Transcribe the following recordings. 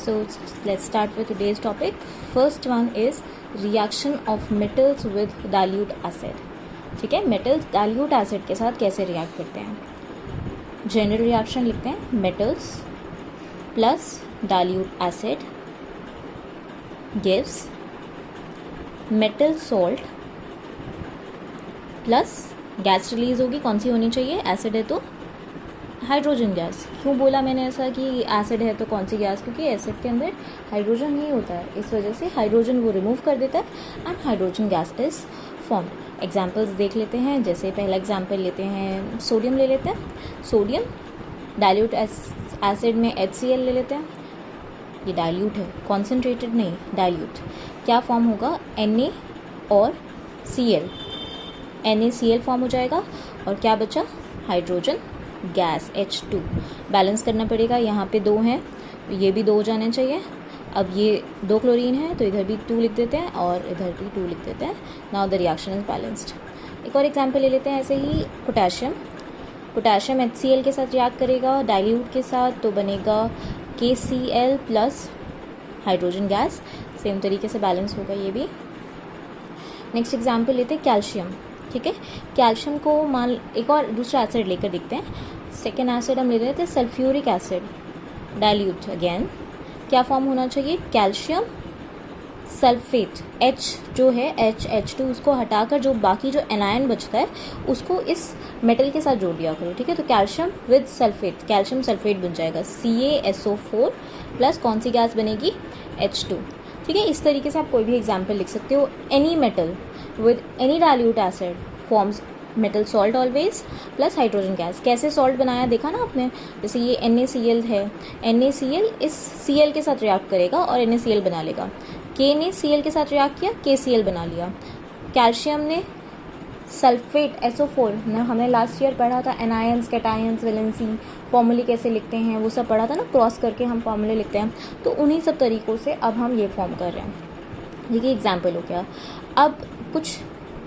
So let's start with today's topic. First one is reaction of metals with dilute acid. ठीक है, metals dilute acid के साथ कैसे react करते हैं. जनरल रिएक्शन लिखते हैं. Metals plus dilute acid gives metal salt plus gas release होगी. कौन सी होनी चाहिए? एसिड है तो हाइड्रोजन गैस. क्यों बोला मैंने ऐसा कि एसिड है तो कौन सी गैस? क्योंकि एसिड के अंदर हाइड्रोजन नहीं होता है, इस वजह से हाइड्रोजन वो रिमूव कर देता है and hydrogen gas is form. Examples देख लेते हैं. जैसे पहला एग्जाम्पल लेते हैं, सोडियम ले लेते हैं. सोडियम डाइल्यूट एसिड में HCl ले लेते हैं. ये डाइल्यूट है, कॉन्सेंट्रेटेड नहीं, डाइल्यूट. क्या फॉर्म होगा? Na और Cl. NaCl फॉर्म हो जाएगा और क्या बचा? Hydrogen gas H2. बैलेंस करना पड़ेगा. यहाँ पे 2 हैं, ये भी 2 हो जाने चाहिए. अब ये 2 क्लोरीन है तो इधर भी 2 लिख देते हैं और इधर भी 2 लिख देते हैं. Now the reaction is balanced. एक और एग्जांपल ले लेते हैं. ऐसे ही पोटेशियम. पोटेशियम HCl के साथ रिएक्ट करेगा डाइल्यूट के साथ तो बनेगा KCl plus hydrogen gas. Same तरीके से बैलेंस होगा ये भी. नेक्स्ट एग्जाम्पल लेते हैं कैल्शियम. ठीक है, कैल्शियम को मान एक और दूसरा एसिड लेकर देखते हैं. सेकेंड एसिड हम ले रहे थे सल्फ्यूरिक एसिड डाइल्यूट. अगेन क्या फॉर्म होना चाहिए? Calcium sulphate. H जो है H2 उसको हटाकर जो बाकी जो एनायन बचता है उसको इस मेटल के साथ जोड़ दिया करो. ठीक है, तो calcium with sulphate, calcium sulphate बन जाएगा CaSO4 प्लस कौन सी गैस बनेगी? H2. ठीक है, इस तरीके से आप कोई भी एग्जाम्पल लिख सकते हो. Any metal with any dilute acid forms metal salt always plus hydrogen gas. कैसे सॉल्ट बनाया देखा ना आपने? जैसे ये NaCl है, NaCl इस Cl के साथ रिएक्ट करेगा और NaCl बना लेगा. K ने Cl के साथ रिएक्ट किया, KCl बना लिया. कैल्शियम ने सल्फेट SO4 ना, हमने लास्ट ईयर पढ़ा था एनायंस, कैटायंस, वैलेंसी फॉर्मूले कैसे लिखते हैं वो सब पढ़ा था ना, क्रॉस करके हम फॉर्मूले लिखते हैं. तो उन्हीं सब तरीक़ों से अब हम ये फॉर्म कर रहे हैं. देखिए एग्जाम्पल हो गया. अब कुछ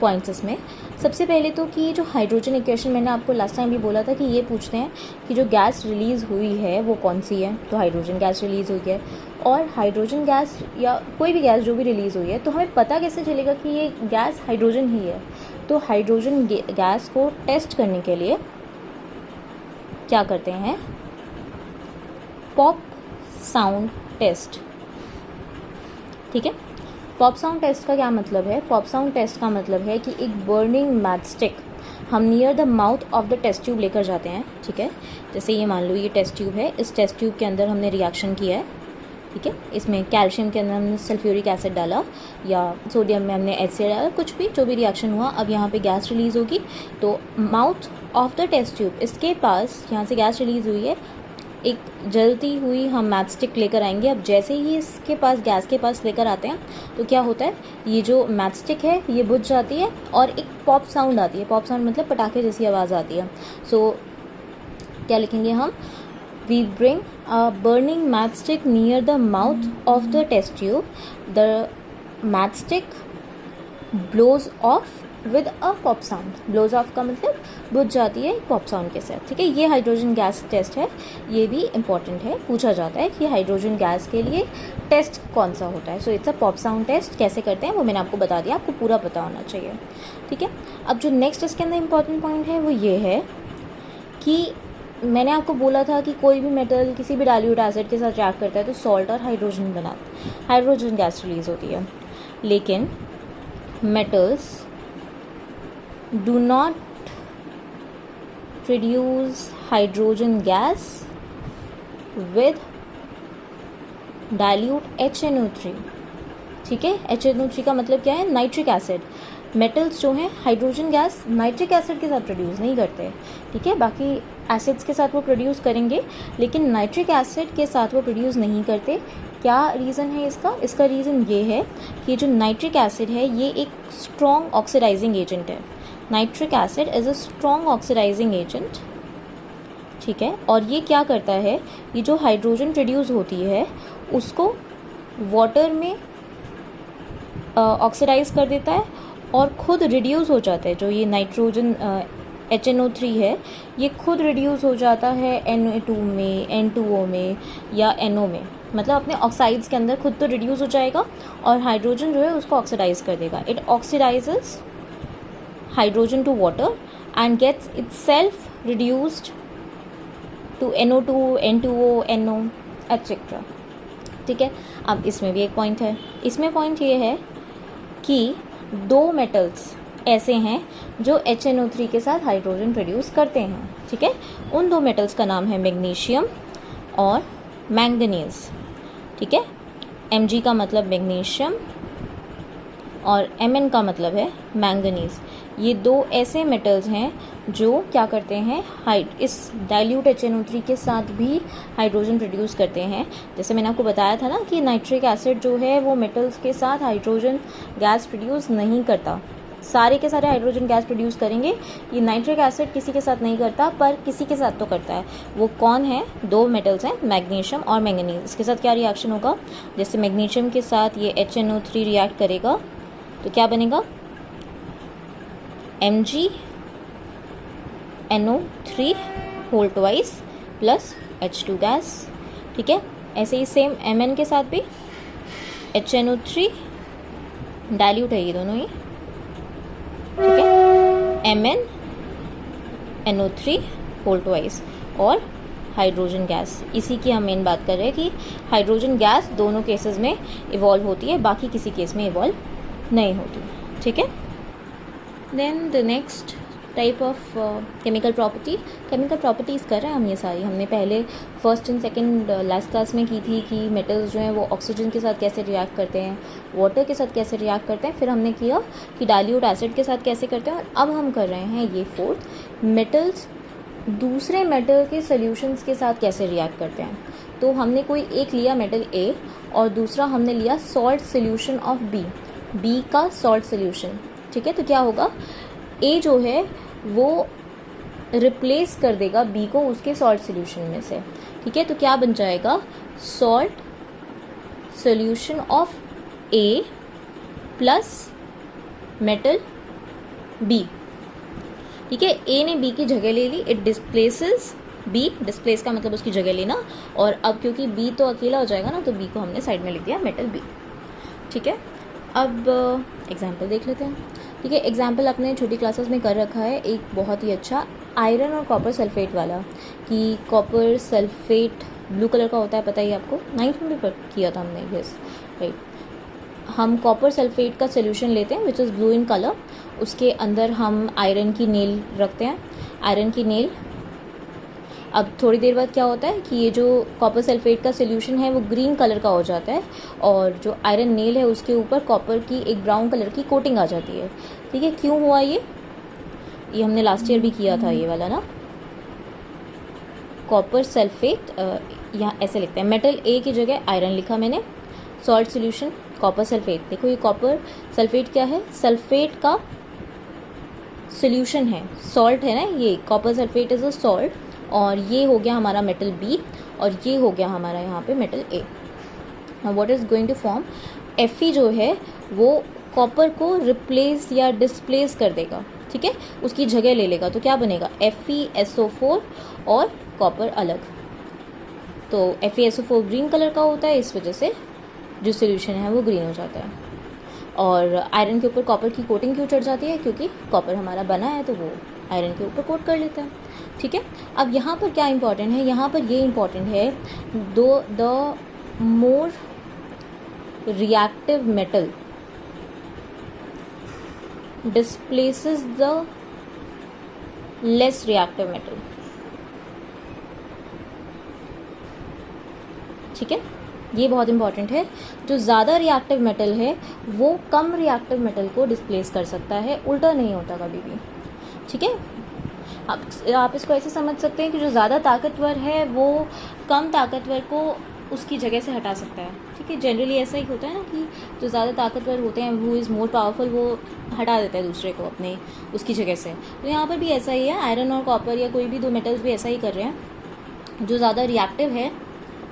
पॉइंट्स इसमें. सबसे पहले तो कि जो हाइड्रोजन इक्वेशन मैंने आपको लास्ट टाइम भी बोला था कि ये पूछते हैं कि जो गैस रिलीज़ हुई है वो कौन सी है. तो हाइड्रोजन गैस रिलीज़ हुई है और हाइड्रोजन गैस या कोई भी गैस जो भी रिलीज़ हुई है तो हमें पता कैसे चलेगा कि ये गैस हाइड्रोजन ही है? तो हाइड्रोजन गैस को टेस्ट करने के लिए क्या करते हैं? Pop sound test. ठीक है, पॉप साउंड टेस्ट का क्या मतलब है? पॉप साउंड टेस्ट का मतलब है कि एक बर्निंग मैचस्टिक हम near the mouth of the test tube लेकर जाते हैं. ठीक है, जैसे ये मान लो ये टेस्ट ट्यूब है, इस टेस्ट ट्यूब के अंदर हमने रिएक्शन किया है. ठीक है, इसमें कैल्शियम के अंदर हमने सल्फ्यूरिक एसिड डाला या सोडियम में हमने HCl डाला, कुछ भी जो भी रिएक्शन हुआ. अब यहाँ पे गैस रिलीज़ होगी तो mouth of the test tube, इसके पास यहाँ से गैस रिलीज़ हुई है. एक जलती हुई हम मैच स्टिक लेकर आएंगे. अब जैसे ही इसके पास गैस के पास लेकर आते हैं तो क्या होता है? ये जो मैच स्टिक है ये बुझ जाती है और एक पॉप साउंड आती है. पॉप साउंड मतलब पटाखे जैसी आवाज़ आती है. सो क्या लिखेंगे हम? We bring a burning match stick near the mouth of the test tube. The match stick blows off with a pop sound. Blows off का मतलब बुझ जाती है पॉप साउंड के साथ. ठीक है, ये हाइड्रोजन गैस टेस्ट है. ये भी इम्पॉर्टेंट है, पूछा जाता है कि हाइड्रोजन गैस के लिए टेस्ट कौन सा होता है. So it's a pop sound test. कैसे करते हैं वो मैंने आपको बता दिया, आपको पूरा पता होना चाहिए. ठीक है, अब जो नेक्स्ट इसके अंदर इम्पॉर्टेंट पॉइंट है वो ये है कि मैंने आपको बोला था कि कोई भी मेटल किसी भी डाइल्यूट एसिड के साथ रिएक्ट करता है तो सॉल्ट और हाइड्रोजन हाइड्रोजन गैस रिलीज होती है. लेकिन metals do not produce hydrogen gas with dilute HNO3. ठीक है, HNO3 का मतलब क्या है? Nitric acid. मेटल्स जो हैं हाइड्रोजन गैस नाइट्रिक एसिड के साथ प्रोड्यूस नहीं करते. ठीक है, बाकी एसिड्स के साथ वो प्रोड्यूस करेंगे लेकिन नाइट्रिक एसिड के साथ वो प्रोड्यूस नहीं करते. क्या रीज़न है इसका? इसका रीज़न ये है कि जो नाइट्रिक एसिड है ये एक स्ट्रॉन्ग ऑक्सीडाइजिंग एजेंट है. Nitric acid is a strong oxidising agent. ठीक है, और ये क्या करता है? ये जो हाइड्रोजन प्रोड्यूस होती है उसको वाटर में ऑक्सीडाइज कर देता है और ख़ुद रिड्यूस हो जाता है. जो ये नाइट्रोजन HNO3 है ये खुद रिड्यूस हो जाता है Na2 में, N2O में या NO में. मतलब अपने ऑक्साइड्स के अंदर खुद तो रिड्यूस हो जाएगा और हाइड्रोजन जो है उसको ऑक्सीडाइज कर देगा. It oxidises hydrogen to water and gets itself reduced to NO2, N2O, NO etcetera. ठीक है. अब इसमें भी एक पॉइंट है. इसमें पॉइंट ये है कि दो मेटल्स ऐसे हैं जो HNO3 के साथ हाइड्रोजन प्रोड्यूस करते हैं. ठीक है. उन दो मेटल्स का नाम है मैग्नीशियम और मैंगनीज. ठीक है. Mg का मतलब मैग्नीशियम और Mn का मतलब है मैंगनीज. ये दो ऐसे मेटल्स हैं जो क्या करते हैं, इस डाइल्यूट HNO3 के साथ भी हाइड्रोजन प्रोड्यूस करते हैं. जैसे मैंने आपको बताया था ना कि नाइट्रिक एसिड जो है वो मेटल्स के साथ हाइड्रोजन गैस प्रोड्यूस नहीं करता. सारे के सारे हाइड्रोजन गैस प्रोड्यूस करेंगे. ये नाइट्रिक एसिड किसी के साथ नहीं करता, पर किसी के साथ तो करता है. वो कौन है? दो मेटल्स हैं, मैग्नीशियम और मैंगनीज. इसके साथ क्या रिएक्शन होगा? जैसे मैग्नीशियम के साथ ये HNO3 रिएक्ट करेगा तो क्या बनेगा? MgNO3 whole twice plus H2 gas. ठीक है. ऐसे ही सेम Mn के साथ भी HNO3 डाइल्यूट है ये दोनों ही. ठीक है. MnNO3 होल ट्वाइस और हाइड्रोजन गैस. इसी की हम मेन बात कर रहे हैं कि हाइड्रोजन गैस दोनों केसेस में इवॉल्व होती है, बाकी किसी केस में इवॉल्व नहीं होती. ठीक है. Then the next type of chemical properties कर रहे हैं हम. ये सारी हमने पहले first and second last class में की थी कि मेटल्स जो हैं वो ऑक्सीजन के साथ कैसे रिएक्ट करते हैं, वाटर के साथ कैसे रिएक्ट करते हैं. फिर हमने किया कि डाइल्यूट एसिड के साथ कैसे करते हैं. और अब हम कर रहे हैं ये फोर्थ, मेटल्स दूसरे मेटल के सॉल्यूशंस के साथ कैसे रिएक्ट करते हैं. तो हमने कोई एक लिया मेटल A और दूसरा हमने लिया सॉल्ट सोल्यूशन ऑफ B का सॉल्ट सोल्यूशन. ठीक है. तो क्या होगा, A जो है वो रिप्लेस कर देगा B को उसके सॉल्ट सोल्यूशन में से. ठीक है. तो क्या बन जाएगा? Salt solution of A plus metal B. ठीक है. A ने B की जगह ले ली. It displaces B. डिस्प्लेस का मतलब उसकी जगह लेना. और अब क्योंकि B तो अकेला हो जाएगा ना, तो B को हमने साइड में लिख दिया मेटल B. ठीक है. अब एग्जाम्पल देख लेते हैं. ठीक है. एग्जाम्पल अपने छोटी क्लासेस में कर रखा है एक बहुत ही अच्छा, आयरन और कॉपर सल्फेट वाला. कि कॉपर सल्फेट ब्लू कलर का होता है, पता ही आपको, 9th में भी किया था हमने. Yes right. हम कॉपर सल्फेट का सोल्यूशन लेते हैं which is blue in colour. उसके अंदर हम आयरन की नेल रखते हैं. आयरन की नेल. अब थोड़ी देर बाद क्या होता है कि ये जो कॉपर सल्फेट का सोल्यूशन है वो ग्रीन कलर का हो जाता है और जो आयरन नेल है उसके ऊपर कॉपर की एक ब्राउन कलर की कोटिंग आ जाती है. ठीक है. क्यों हुआ ये हमने लास्ट ईयर भी किया था ये वाला ना. कॉपर सल्फेट, यहाँ ऐसे लिखते हैं, मेटल A की जगह आयरन लिखा मैंने. Salt solution copper sulphate. देखो ये कॉपर सल्फेट क्या है? सल्फेट का सोल्यूशन है, सॉल्ट है ना. ये copper sulphate is a salt. और ये हो गया हमारा मेटल B और ये हो गया हमारा यहाँ पे metal A. What is going to form? Fe जो है वो कॉपर को रिप्लेस या डिस्प्लेस कर देगा. ठीक है. उसकी जगह ले लेगा. तो क्या बनेगा? FeSO4 और कॉपर अलग. तो FeSO4 ग्रीन कलर का होता है, इस वजह से जो सोल्यूशन है वो ग्रीन हो जाता है. और आयरन के ऊपर कॉपर की कोटिंग क्यों चढ़ जाती है? क्योंकि कॉपर हमारा बना है तो वो आयरन के ऊपर कोट कर लेता है. ठीक है. अब यहाँ पर क्या इंपॉर्टेंट है? यहाँ पर ये इंपॉर्टेंट है, the more reactive metal displaces the less reactive metal. ठीक है. ये बहुत इंपॉर्टेंट है. जो ज़्यादा रिएक्टिव मेटल है वो कम रिएक्टिव मेटल को डिस्प्लेस कर सकता है, उल्टा नहीं होता कभी भी. ठीक है. आप इसको ऐसे समझ सकते हैं कि जो ज़्यादा ताकतवर है वो कम ताकतवर को उसकी जगह से हटा सकता है. ठीक है. जनरली ऐसा ही होता है ना कि जो ज़्यादा ताकतवर होते हैं वो इज़ मोर पावरफुल, वो हटा देता है दूसरे को अपने उसकी जगह से. तो यहाँ पर भी ऐसा ही है. आयरन और कॉपर या कोई भी दो मेटल्स भी ऐसा ही कर रहे हैं. जो ज़्यादा रिएक्टिव है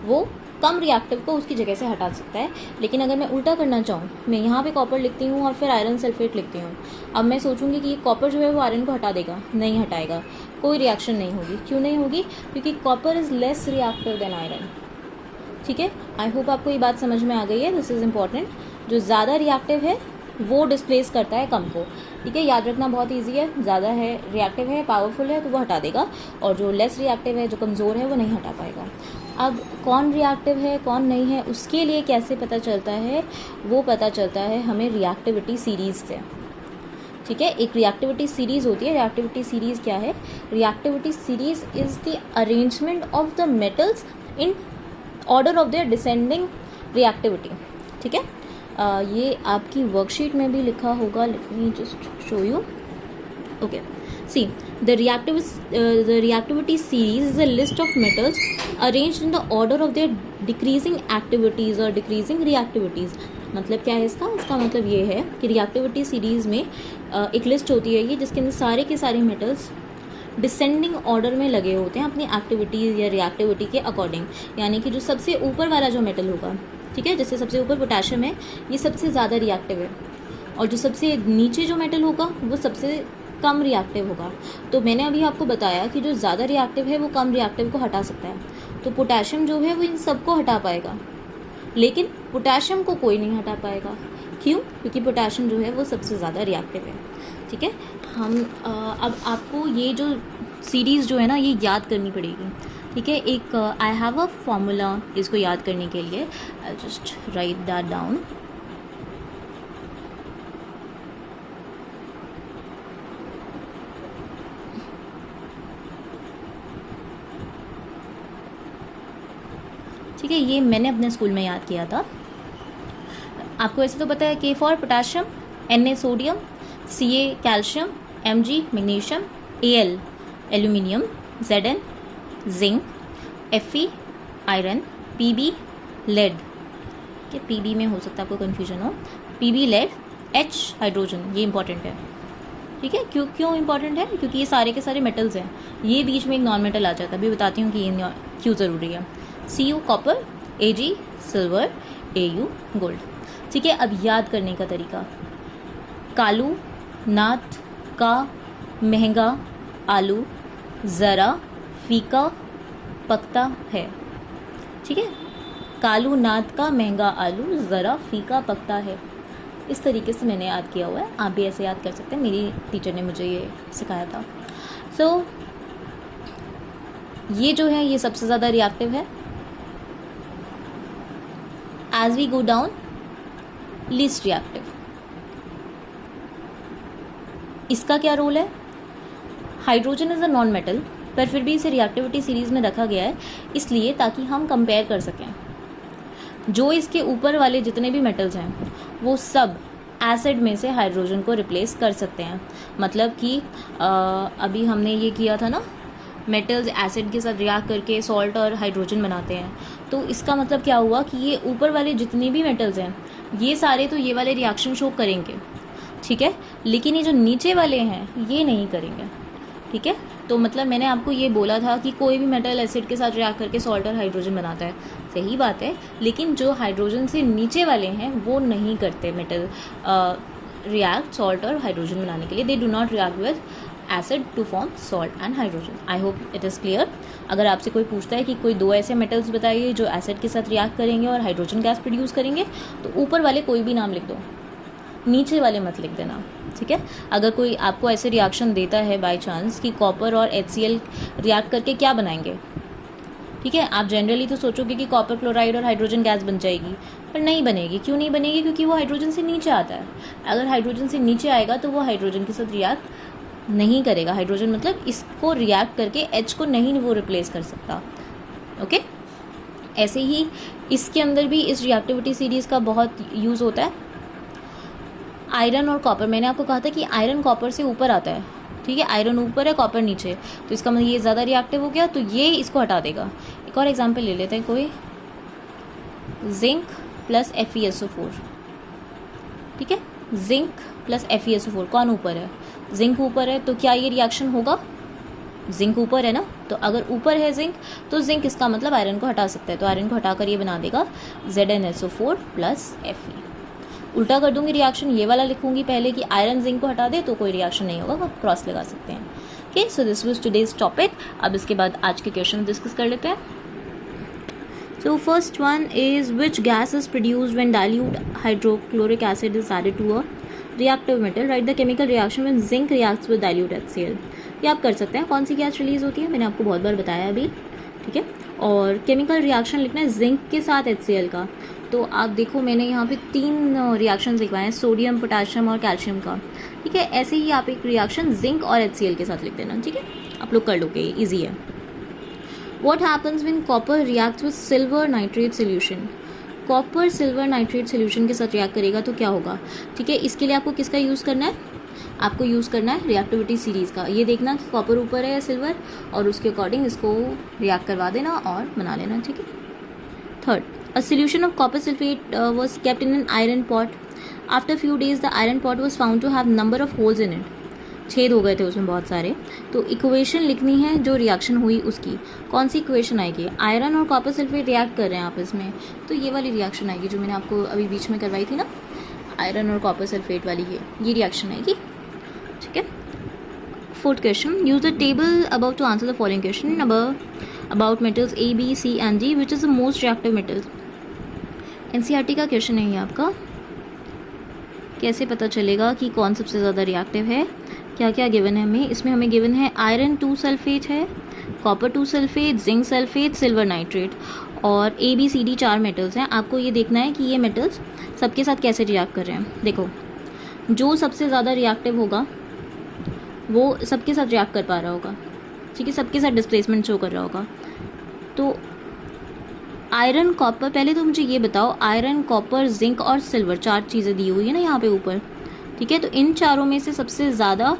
वो कम रिएक्टिव को उसकी जगह से हटा सकता है. लेकिन अगर मैं उल्टा करना चाहूँ, मैं यहाँ पे कॉपर लिखती हूँ और फिर आयरन सल्फेट लिखती हूँ. अब मैं सोचूंगी कि ये कॉपर जो है वो आयरन को हटा देगा, नहीं हटाएगा. कोई रिएक्शन नहीं होगी. क्यों नहीं होगी? क्योंकि copper is less reactive than iron. ठीक है. आई होप आपको ये बात समझ में आ गई है. This is important. जो ज़्यादा रिएक्टिव है वो डिस्प्लेस करता है कम को. ठीक है, याद रखना बहुत ईजी है. ज़्यादा है रिएक्टिव है, पावरफुल है, तो वो हटा देगा, और जो लेस रिएक्टिव है, जो कमज़ोर है, वो नहीं हटा पाएगा. अब कौन रिएक्टिव है कौन नहीं है उसके लिए कैसे पता चलता है, वो पता चलता है हमें रिएक्टिविटी सीरीज़ से. ठीक है, एक रिएक्टिविटी सीरीज़ होती है. रिएक्टिविटी सीरीज़ क्या है? Reactivity series is the arrangement of the metals in order of their descending reactivity. ठीक है, ये आपकी वर्कशीट में भी लिखा होगा. Let me just show you. Okay, see the reactivity series is a list of metals arranged in the order of their decreasing activities or decreasing reactivities. मतलब क्या है इसका मतलब ये है कि रिएक्टिविटी सीरीज़ में एक लिस्ट होती है ये, जिसके अंदर सारे के सारे मेटल्स डिसेंडिंग ऑर्डर में लगे होते हैं अपनी एक्टिविटीज़ या रिएक्टिविटी के अकॉर्डिंग. यानी कि जो सबसे ऊपर वाला जो मेटल होगा, ठीक है, जैसे सबसे ऊपर पोटेशियम है, ये सबसे ज़्यादा रिएक्टिव है, और जो सबसे नीचे जो मेटल होगा वो सबसे कम रिएक्टिव होगा. तो मैंने अभी आपको बताया कि जो ज़्यादा रिएक्टिव है वो कम रिएक्टिव को हटा सकता है. तो पोटेशियम जो है वो इन सबको हटा पाएगा, लेकिन पोटेशियम को कोई नहीं हटा पाएगा. क्यों? क्योंकि पोटेशियम जो है वो सबसे ज़्यादा रिएक्टिव है. ठीक है, हम अब आपको ये जो सीरीज़ जो है ना ये याद करनी पड़ेगी. ठीक है, एक आई हैव अ फॉर्मूला इसको याद करने के लिए. I just right that down. ठीक है, ये मैंने अपने स्कूल में याद किया था. आपको ऐसे तो पता है, K for potassium, Na sodium, Ca calcium, Mg magnesium, Al aluminium, Zn zinc, Fe iron, Pb lead. ठीक है, Pb में हो सकता है आपको कन्फ्यूजन हो. Pb lead, H hydrogen. ये इंपॉर्टेंट है. ठीक है, क्यों इंपॉर्टेंट है? क्योंकि ये सारे के सारे मेटल्स हैं. ये बीच में एक नॉन मेटल आ जाता है, अभी बताती हूँ कि ये क्यों ज़रूरी है. Cu copper, Ag silver, Au gold. ठीक है, अब याद करने का तरीका. कालू नाथ का महंगा आलू ज़रा फीका पकता है. ठीक है, कालू नाथ का महंगा आलू ज़रा फीका पकता है. इस तरीके से मैंने याद किया हुआ है. आप भी ऐसे याद कर सकते हैं, मेरी टीचर ने मुझे ये सिखाया था. सो ये जो है ये सबसे ज़्यादा रिएक्टिव है. As we go down, least reactive. इसका क्या रोल है? Hydrogen is a non metal, पर फिर भी इसे रिएक्टिविटी सीरीज़ में रखा गया है इसलिए ताकि हम कंपेयर कर सकें. जो इसके ऊपर वाले जितने भी मेटल्स हैं वो सब एसिड में से हाइड्रोजन को रिप्लेस कर सकते हैं. मतलब कि अभी हमने ये किया था ना, मेटल्स एसिड के साथ रिएक्ट करके सॉल्ट और हाइड्रोजन बनाते हैं. तो इसका मतलब क्या हुआ कि ये ऊपर वाले जितने भी मेटल्स हैं ये सारे तो ये वाले रिएक्शन शो करेंगे. ठीक है, लेकिन ये जो नीचे वाले हैं ये नहीं करेंगे. ठीक है, तो मतलब मैंने आपको ये बोला था कि कोई भी मेटल एसिड के साथ रिएक्ट करके सॉल्ट और हाइड्रोजन बनाता है. सही बात है, लेकिन जो हाइड्रोजन से नीचे वाले हैं वो नहीं करते मेटल रिएक्ट सॉल्ट और हाइड्रोजन बनाने के लिए. They do not react with acid to form salt and hydrogen. I hope it is clear. अगर आपसे कोई पूछता है कि कोई दो ऐसे मेटल्स बताइए जो एसिड के साथ रिएक्ट करेंगे और हाइड्रोजन गैस प्रोड्यूस करेंगे, तो ऊपर वाले कोई भी नाम लिख दो, नीचे वाले मत लिख देना. ठीक है, अगर कोई आपको ऐसे रिएक्शन देता है बाय चांस कि कॉपर और HCl रिएक्ट करके क्या बनाएंगे, ठीक है, आप जनरली तो सोचोगे कि कॉपर क्लोराइड और हाइड्रोजन गैस बन जाएगी, पर नहीं बनेगी. क्यों नहीं बनेगी? क्योंकि वो हाइड्रोजन से नीचे आता है. अगर हाइड्रोजन से नीचे आएगा तो वो हाइड्रोजन के साथ रिएक्ट नहीं करेगा. हाइड्रोजन मतलब इसको रिएक्ट करके H को नहीं वो रिप्लेस कर सकता. ओके, ऐसे ही इसके अंदर भी इस रिएक्टिविटी सीरीज़ का बहुत यूज़ होता है. आयरन और कॉपर, मैंने आपको कहा था कि आयरन कॉपर से ऊपर आता है. ठीक है, आयरन ऊपर है कॉपर नीचे, तो इसका मतलब ये ज़्यादा रिएक्टिव हो गया, तो ये इसको हटा देगा. एक और एग्जांपल ले लेते हैं. कोई जिंक प्लस FeSO4. ठीक है, जिंक प्लस FeSO4 कौन ऊपर है? जिंक ऊपर है, तो क्या ये रिएक्शन होगा? जिंक ऊपर है ना, तो अगर ऊपर है जिंक तो जिंक इसका मतलब आयरन को हटा सकता है. तो आयरन को हटाकर ये बना देगा ZnSO4 प्लस Fe. उल्टा कर दूंगी रिएक्शन, ये वाला लिखूंगी पहले कि आयरन जिंक को हटा दे तो कोई रिएक्शन नहीं होगा, आप क्रॉस लगा सकते हैं. Okay, so this was today's topic. अब इसके बाद आज के क्वेश्चन डिस्कस कर लेते हैं. So first one is which gas is produced when dilute hydrochloric acid is added to a reactive metal. Write the chemical reaction when zinc reacts with dilute HCl. ये आप कर सकते हैं. कौन सी गैस रिलीज होती है मैंने आपको बहुत बार बताया अभी, ठीक है. और केमिकल रिएक्शन लिखना है जिंक के साथ HCl का. तो आप देखो मैंने यहाँ पे 3 रिएक्शंस लिखवाए हैं, सोडियम, पोटाशियम और कैल्शियम का, ठीक है. ऐसे ही आप एक रिएक्शन जिंक और HCl के साथ लिख देना, ठीक है. आप लोग कर लोगे, ईजी है. What happens when copper reacts with silver nitrate solution? Copper silver nitrate solution के साथ रिएक्ट करेगा तो क्या होगा, ठीक है. इसके लिए आपको किसका यूज़ करना है, आपको यूज़ करना है रिएक्टिविटी सीरीज़ का. ये देखना कि कॉपर ऊपर है या सिल्वर, और उसके अकॉर्डिंग इसको रिएक्ट करवा देना और बना लेना, ठीक है. Third, a solution of copper sulphate was kept in an iron pot. After few days the iron pot was found to have number of holes in it. छेद हो गए थे उसमें बहुत सारे. तो इक्वेशन लिखनी है जो रिएक्शन हुई उसकी. कौन सी इक्वेशन आएगी, आयरन और कॉपर सल्फेट रिएक्ट कर रहे हैं आपस में, तो ये वाली रिएक्शन आएगी जो मैंने आपको अभी बीच में करवाई थी ना, आयरन और कॉपर सल्फेट वाली, ये रिएक्शन आएगी, ठीक है. Fourth question, use the table above to answer the following question about metals A, B, C and D. Which is the most reactive metal. NCERT का क्वेश्चन है ये आपका. कैसे पता चलेगा कि कौन सबसे ज़्यादा रिएक्टिव है, क्या क्या गिवन है हमें. इसमें हमें गिवन है आयरन 2 सल्फेट है, copper 2 sulphate, zinc sulphate, silver nitrate, और A, B, C, D 4 metals हैं. आपको ये देखना है कि ये मेटल्स सबके साथ कैसे रिएक्ट कर रहे हैं. देखो, जो सबसे ज़्यादा रिएक्टिव होगा वो सबके साथ रिएक्ट कर पा रहा होगा, ठीक है, सबके साथ डिस्प्लेसमेंट शो कर रहा होगा. तो आयरन, कॉपर, पहले तो मुझे ये बताओ, आयरन, कॉपर, जिंक और सिल्वर 4 चीज़ें दी हुई है ना यहाँ पे ऊपर, ठीक है. तो इन चारों में से सबसे ज़्यादा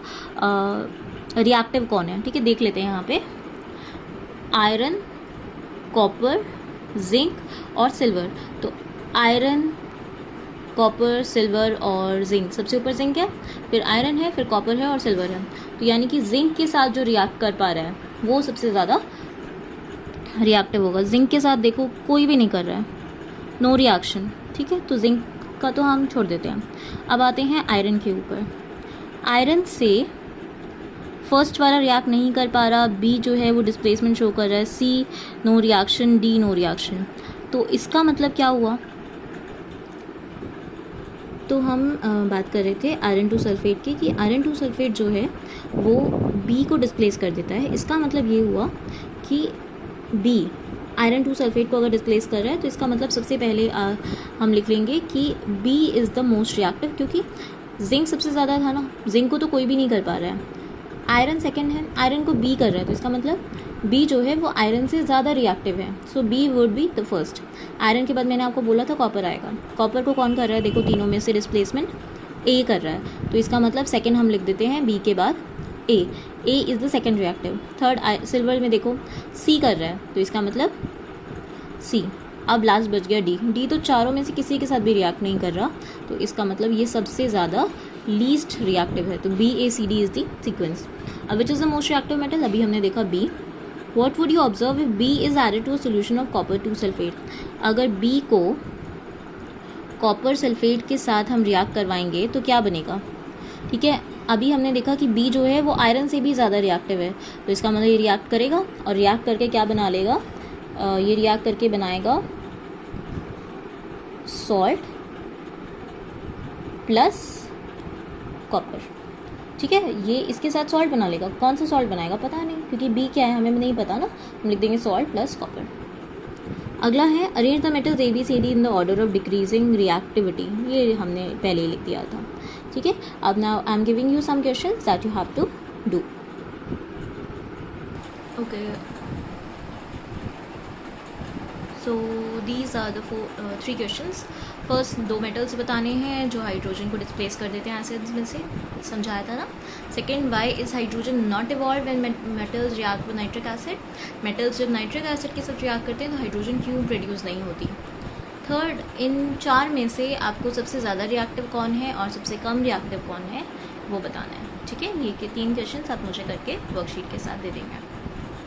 रिएक्टिव कौन है, ठीक है, देख लेते हैं यहाँ पे. आयरन, कॉपर, जिंक और सिल्वर. तो आयरन, कॉपर, सिल्वर और जिंक, सबसे ऊपर जिंक है, फिर आयरन है, फिर कॉपर है और सिल्वर है. तो यानी कि जिंक के साथ जो रिएक्ट कर पा रहा है वो सबसे ज़्यादा रिएक्टिव होगा. जिंक के साथ देखो कोई भी नहीं कर रहा है, नो रिएक्शन, ठीक है. तो जिंक का तो हम छोड़ देते हैं. अब आते हैं आयरन के ऊपर. आयरन से फर्स्ट वाला रिएक्ट नहीं कर पा रहा, बी जो है वो डिस्प्लेसमेंट शो कर रहा है, C no reaction, D no reaction. तो इसका मतलब क्या हुआ, तो हम बात कर रहे थे आयरन 2 सल्फेट की, कि आयरन 2 सल्फेट जो है वो बी को डिस्प्लेस कर देता है. इसका मतलब ये हुआ कि बी आयरन 2 सल्फेट को अगर डिस्प्लेस कर रहा है तो इसका मतलब सबसे पहले हम लिख लेंगे कि B is the most reactive, क्योंकि जिंक सबसे ज़्यादा था ना, जिंक को तो कोई भी नहीं कर पा रहा है. आयरन सेकंड है, आयरन को बी कर रहा है, तो इसका मतलब बी जो है वो आयरन से ज़्यादा रिएक्टिव है. So B would be the first. Iron के बाद मैंने आपको बोला था कॉपर आएगा. कॉपर को कौन कर रहा है, देखो तीनों में से डिस्प्लेसमेंट ए कर रहा है, तो इसका मतलब सेकेंड हम लिख देते हैं बी के बाद A is the second reactive. Third silver में देखो सी कर रहा है, तो इसका मतलब सी. अब लास्ट बच गया डी तो चारों में से किसी के साथ भी रिएक्ट नहीं कर रहा, तो इसका मतलब ये सबसे ज़्यादा लीस्ट रिएक्टिव है. तो B A C D is the sequence. अब which is the most reactive metal, अभी हमने देखा B. What would you observe if B is added to a solution of copper 2 sulphate. अगर बी को copper sulphate के साथ हम react करवाएंगे तो क्या बनेगा, ठीक है. अभी हमने देखा कि बी जो है वो आयरन से भी ज़्यादा रिएक्टिव है, तो इसका मतलब ये रिएक्ट करेगा और रिएक्ट करके क्या बना लेगा, ये रिएक्ट करके बनाएगा सॉल्ट प्लस कॉपर, ठीक है. ये इसके साथ सॉल्ट बना लेगा. कौन सा सॉल्ट बनाएगा पता नहीं, क्योंकि बी क्या है हमें नहीं पता ना, हम लिख देंगे सॉल्ट प्लस कॉपर. अगला है arrange the metals A B C D in the order of decreasing reactivity. ये हमने पहले ही लिख दिया था, ठीक है. अब now I am giving you some questions that you have to do. Okay, so these are the 3 questions. First 2 metals बताने हैं जो हाइड्रोजन को डिस्प्लेस कर देते हैं एसिड्स में से, समझाया था ना. Second, why is hydrogen not evolve when metals react with nitric acid. Metals जब नाइट्रिक एसिड के साथ रिएक्ट करते हैं तो हाइड्रोजन क्यों प्रोड्यूस नहीं होती. थर्ड, इन 4 में से आपको सबसे ज़्यादा रिएक्टिव कौन है और सबसे कम रिएक्टिव कौन है वो बताना है, ठीक है. ये 3 क्वेश्चन आप मुझे करके वर्कशीट के साथ दे देंगे.